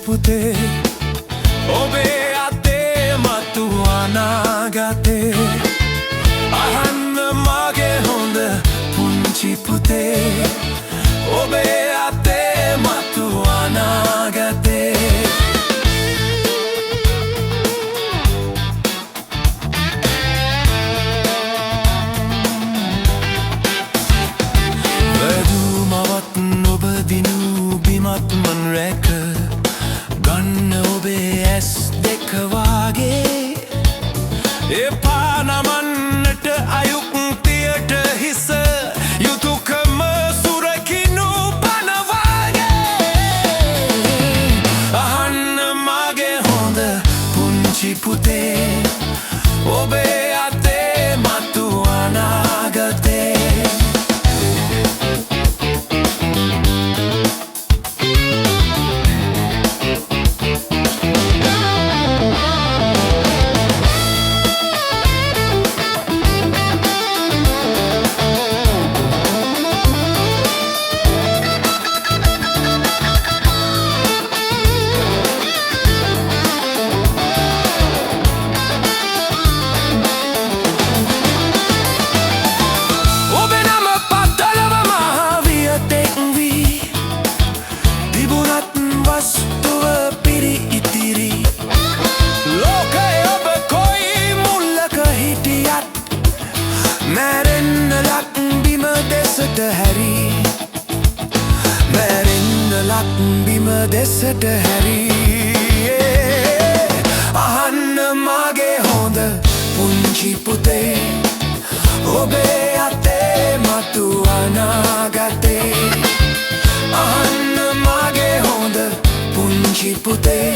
පුතේ ඔබේ අතේ මතු අනාගතේ අහන්න මගේ හොඳ පුංචි පුතේ ඔබේ අතේ මතු අනාගතේ වැදුමවත් ඔබ දිනු බිමත් මන් රැක ගන්න ඔබේ ඇස් දෙක වාගේ එපා නමන්නට අයුක්තියට හිස යුතුකම සුරකිනු බන වාගේ අහන්න මගේ හොඳ පුංචි පුතේ ඔබේ අතේ මතු අනාගතේ මැරෙන්න ලක් බිම දෙසට හැරී මැරෙන්න ලක් බිම දෙසට හැරී අහන්න මගේ හොඳ පුංචි පුතේ ඔබේ අතේ මතු අනාගතේ අහන්න මගේ හොඳ පුංචි පුතේ